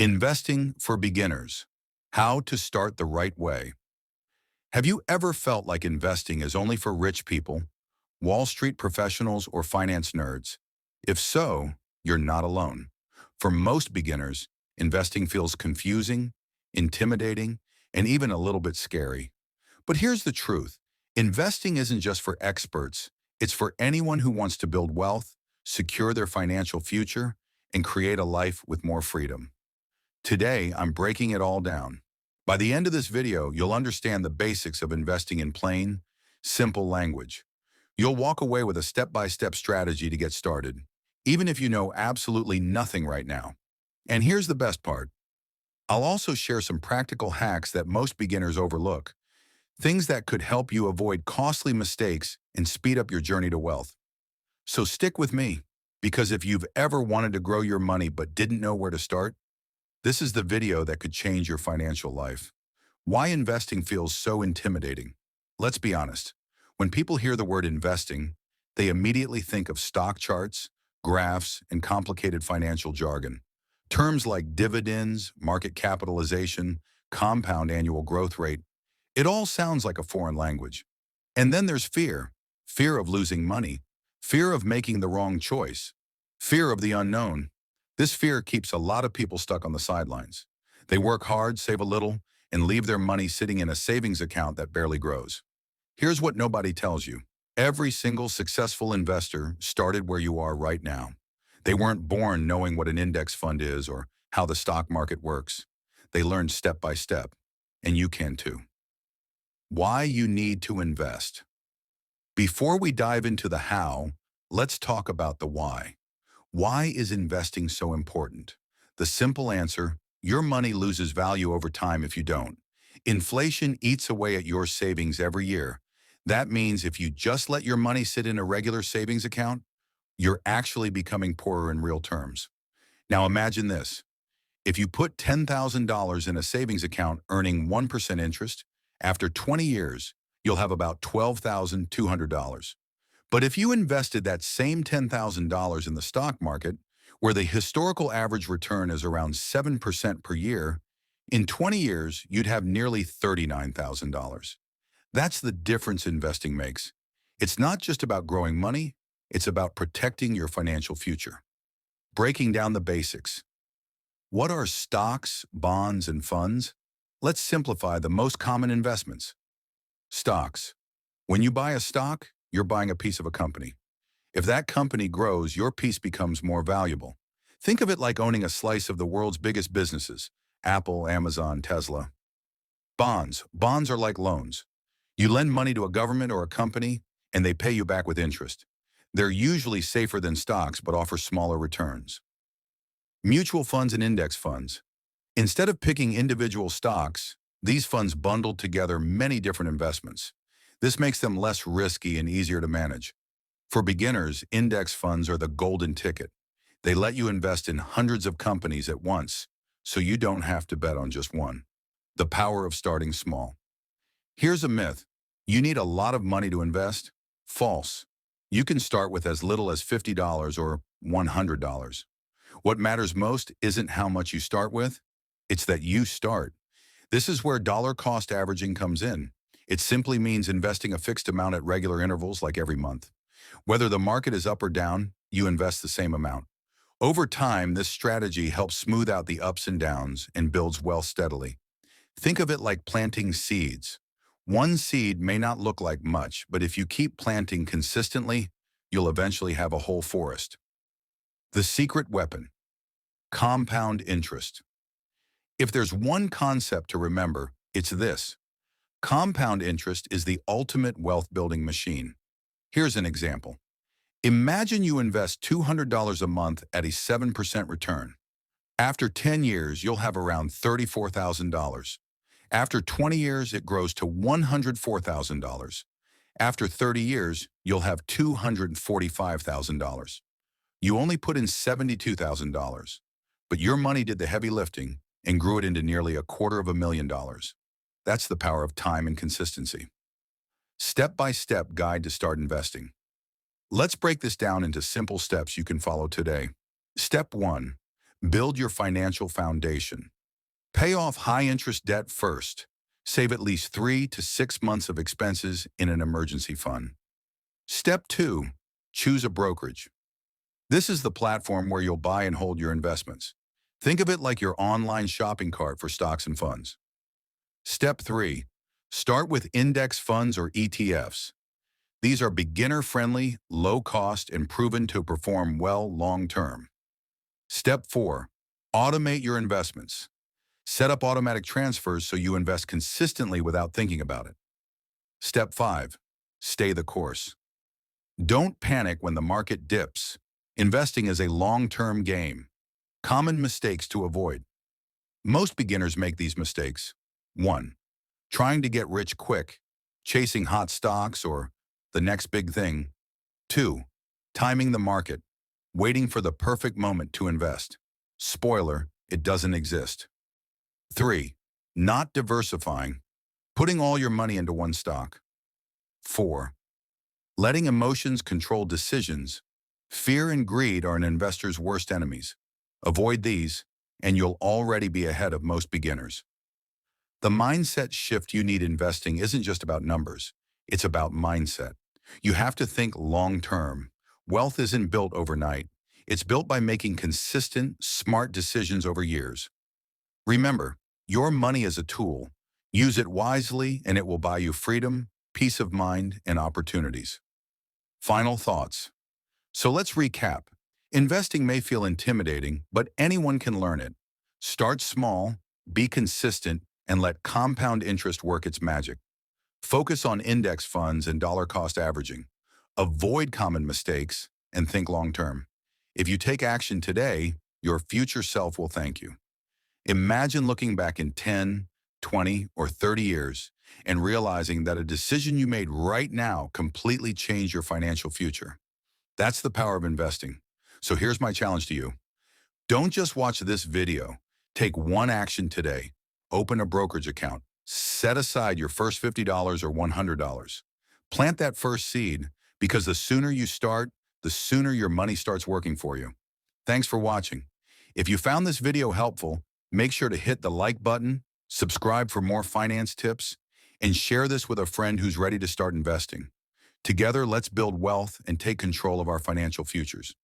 Investing for beginners. How to start the right way. Have you ever felt like investing is only for rich people, Wall Street professionals, or finance nerds? If so, you're not alone. For most beginners, investing feels confusing, intimidating, and even a little bit scary. But here's the truth. Investing isn't just for experts. It's for anyone who wants to build wealth, secure their financial future, and create a life with more freedom. Today, I'm breaking it all down. By the end of this video, you'll understand the basics of investing in plain, simple language. You'll walk away with a step-by-step strategy to get started, even if you know absolutely nothing right now. And here's the best part. I'll also share some practical hacks that most beginners overlook, things that could help you avoid costly mistakes and speed up your journey to wealth. So stick with me, because if you've ever wanted to grow your money but didn't know where to start, this is the video that could change your financial life. Why investing feels so intimidating. Let's be honest. When people hear the word investing, they immediately think of stock charts, graphs, and complicated financial jargon. Terms like dividends, market capitalization, compound annual growth rate, it all sounds like a foreign language. And then there's fear. Fear of losing money. Fear of making the wrong choice. Fear of the unknown. This fear keeps a lot of people stuck on the sidelines. They work hard, save a little, and leave their money sitting in a savings account that barely grows. Here's what nobody tells you. Every single successful investor started where you are right now. They weren't born knowing what an index fund is or how the stock market works. They learned step by step, and you can too. Why you need to invest. Before we dive into the how, let's talk about the why. Why is investing so important? The simple answer, your money loses value over time if you don't. Inflation eats away at your savings every year. That means if you just let your money sit in a regular savings account, you're actually becoming poorer in real terms. Now imagine this. If you put $10,000 in a savings account earning 1% interest, after 20 years, you'll have about $12,200. But if you invested that same $10,000 in the stock market, where the historical average return is around 7% per year, in 20 years, you'd have nearly $39,000. That's the difference investing makes. It's not just about growing money, it's about protecting your financial future. Breaking down the basics. What are stocks, bonds, and funds? Let's simplify the most common investments. Stocks. When you buy a stock, you're buying a piece of a company. If that company grows, your piece becomes more valuable. Think of it like owning a slice of the world's biggest businesses, Apple, Amazon, Tesla. Bonds. Bonds are like loans. You lend money to a government or a company, and they pay you back with interest. They're usually safer than stocks, but offer smaller returns. Mutual funds and index funds. Instead of picking individual stocks, these funds bundle together many different investments. This makes them less risky and easier to manage. For beginners, index funds are the golden ticket. They let you invest in hundreds of companies at once, so you don't have to bet on just one. The power of starting small. Here's a myth. You need a lot of money to invest? False. You can start with as little as $50 or $100. What matters most isn't how much you start with, it's that you start. This is where dollar cost averaging comes in. It simply means investing a fixed amount at regular intervals like every month. Whether the market is up or down, you invest the same amount. Over time, this strategy helps smooth out the ups and downs and builds wealth steadily. Think of it like planting seeds. One seed may not look like much, but if you keep planting consistently, you'll eventually have a whole forest. The secret weapon. Compound interest. If there's one concept to remember, it's this. Compound interest is the ultimate wealth-building machine. Here's an example. Imagine you invest $200 a month at a 7% return. After 10 years, you'll have around $34,000. After 20 years, it grows to $104,000. After 30 years, you'll have $245,000. You only put in $72,000, but your money did the heavy lifting and grew it into nearly $250,000. That's the power of time and consistency. Step-by-step guide to start investing. Let's break this down into simple steps you can follow today. Step 1. Build your financial foundation. Pay off high-interest debt first. Save at least 3 to 6 months of expenses in an emergency fund. Step 2. Choose a brokerage. This is the platform where you'll buy and hold your investments. Think of it like your online shopping cart for stocks and funds. Step 3. Start with index funds or ETFs. These are beginner-friendly, low-cost, and proven to perform well long-term. Step 4. Automate your investments. Set up automatic transfers so you invest consistently without thinking about it. Step 5. Stay the course. Don't panic when the market dips. Investing is a long-term game. Common mistakes to avoid. Most beginners make these mistakes. 1. Trying to get rich quick, chasing hot stocks or the next big thing. 2. Timing the market, waiting for the perfect moment to invest. Spoiler, it doesn't exist. 3. Not diversifying, putting all your money into one stock. 4. Letting emotions control decisions. Fear and greed are an investor's worst enemies. Avoid these, and you'll already be ahead of most beginners. The mindset shift you need investing isn't just about numbers. It's about mindset. You have to think long-term. Wealth isn't built overnight. It's built by making consistent, smart decisions over years. Remember, your money is a tool. Use it wisely, and it will buy you freedom, peace of mind, and opportunities. Final thoughts. So let's recap. Investing may feel intimidating, but anyone can learn it. Start small, be consistent, and let compound interest work its magic. Focus on index funds and dollar-cost averaging. Avoid common mistakes and think long-term. If you take action today, your future self will thank you. Imagine looking back in 10, 20, or 30 years and realizing that a decision you made right now completely changed your financial future. That's the power of investing. So here's my challenge to you. Don't just watch this video. Take one action today. Open a brokerage account. Set aside your first $50 or $100. Plant that first seed, because the sooner you start, the sooner your money starts working for you. Thanks for watching. If you found this video helpful, make sure to hit the like button, subscribe for more finance tips, and share this with a friend who's ready to start investing. Together, let's build wealth and take control of our financial futures.